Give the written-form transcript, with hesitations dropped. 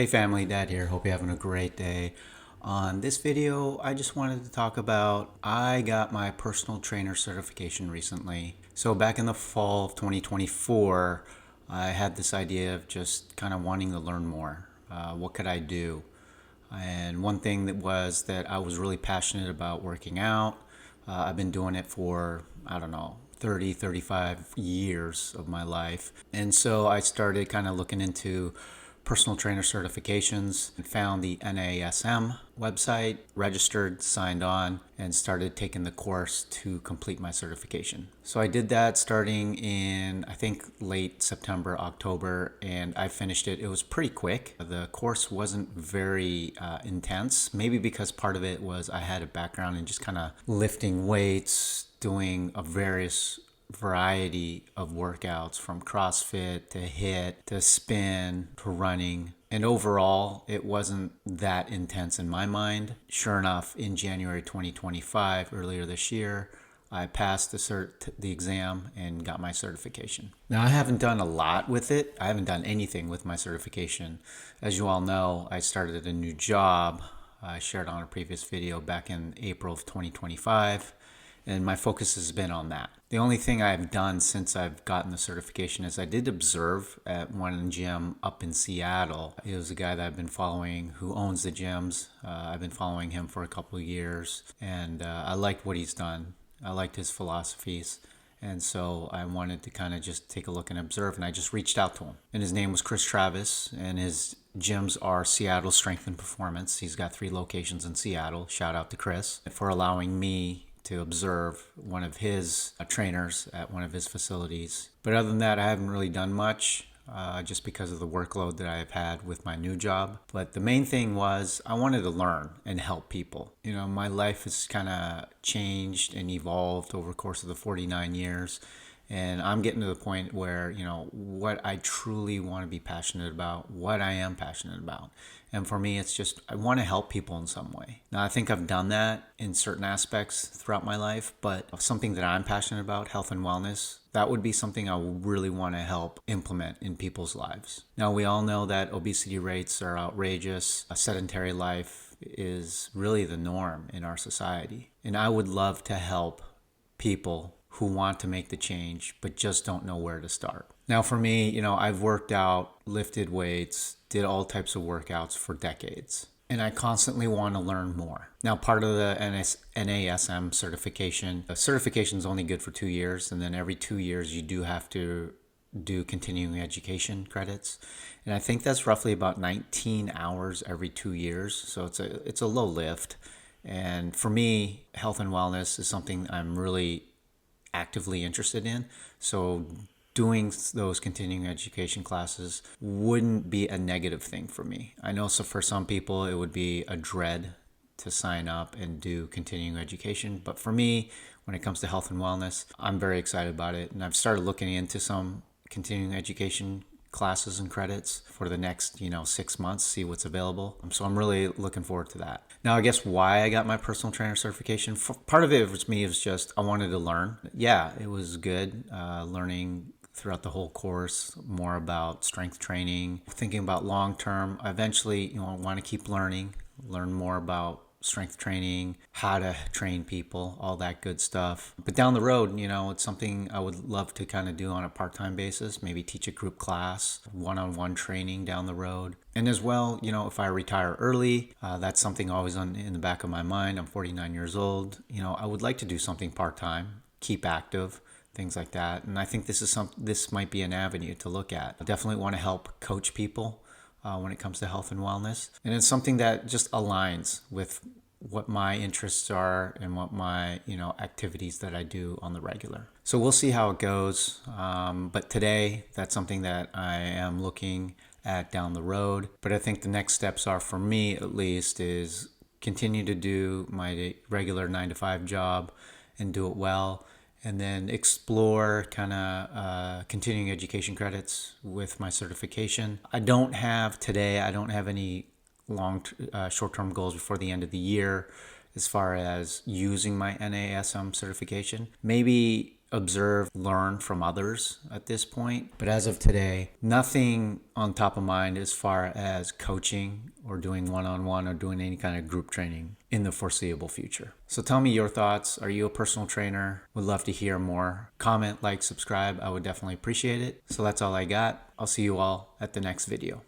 Hey family, Dad here. Hope you're having a great day. On this video, I just wanted to talk about I got my personal trainer certification recently. So back in the fall of 2024, I had this idea of just kind of wanting to learn more. What could I do? And one thing that was that I was really passionate about working out. I've been doing it for, I don't know, 30, 35 years of my life. And so I started kind of looking into personal trainer certifications and found the NASM website, registered, signed on, and started taking the course to complete my certification. So I did that starting in, I think, late September, October, and I finished it. It was pretty quick. The course wasn't very intense, maybe because part of it was I had a background in just kind of lifting weights, doing a variety of workouts from CrossFit to HIIT to spin to running. And overall, it wasn't that intense in my mind. Sure enough, in January 2025, earlier this year, I passed the exam and got my certification. Now, I haven't done a lot with it. I haven't done anything with my certification. As you all know, I started a new job. I shared on a previous video back in April of 2025. And my focus has been on that. The only thing I've done since I've gotten the certification is I did observe at one gym up in Seattle. It was a guy that I've been following who owns the gyms. I've been following him for a couple of years, and I liked what he's done. I liked his philosophies. And so I wanted to kind of just take a look and observe, and I just reached out to him. And his name was Chris Travis, and his gyms are Seattle Strength and Performance. He's got 3 locations in Seattle. Shout out to Chris for allowing me to observe one of his trainers at one of his facilities. But other than that, I haven't really done much just because of the workload that I've had with my new job. But the main thing was I wanted to learn and help people. You know, my life has kind of changed and evolved over the course of the 49 years. And I'm getting to the point where, you know, what I truly want to be passionate about, what I am passionate about. And for me, it's just, I want to help people in some way. Now, I think I've done that in certain aspects throughout my life, but something that I'm passionate about, health and wellness, that would be something I really want to help implement in people's lives. Now, we all know that obesity rates are outrageous. A sedentary life is really the norm in our society. And I would love to help people who want to make the change but just don't know where to start. Now for me, you know, I've worked out, lifted weights, did all types of workouts for decades, and I constantly want to learn more. Now part of the NASM certification, the certification is only good for 2 years, and then every 2 years you do have to do continuing education credits, and I think that's roughly about 19 hours every 2 years, so it's a low lift. And for me, health and wellness is something I'm really actively interested in. So doing those continuing education classes wouldn't be a negative thing for me. I know so for some people it would be a dread to sign up and do continuing education, but for me, when it comes to health and wellness, I'm very excited about it, and I've started looking into some continuing education classes and credits for the next 6 months, see what's available. So I'm really looking forward to that. Now, I guess why I got my personal trainer certification, part of it was me, was just I wanted to learn. Yeah, it was good learning throughout the whole course more about strength training, thinking about long term. Eventually, I want to keep learn more about strength training, how to train people, all that good stuff. But down the road, it's something I would love to kind of do on a part-time basis, maybe teach a group class, one-on-one training down the road. And as well, if I retire early, that's something always in the back of my mind. I'm 49 years old. I would like to do something part-time, keep active, things like that. And I think this might be an avenue to look at. I definitely want to help coach people when it comes to health and wellness. And it's something that just aligns with what my interests are and what my, activities that I do on the regular. So we'll see how it goes. But today, that's something that I am looking at down the road. But I think the next steps are, for me at least, is continue to do my regular 9 to 5 job and do it well, and then explore kind of continuing education credits with my certification. I don't have any short-term goals before the end of the year as far as using my NASM certification. Maybe observe, learn from others at this point. But as of today, nothing on top of mind as far as coaching or doing one-on-one or doing any kind of group training in the foreseeable future. So tell me your thoughts. Are you a personal trainer? Would love to hear more. Comment, like, subscribe. I would definitely appreciate it. So that's all I got. I'll see you all at the next video.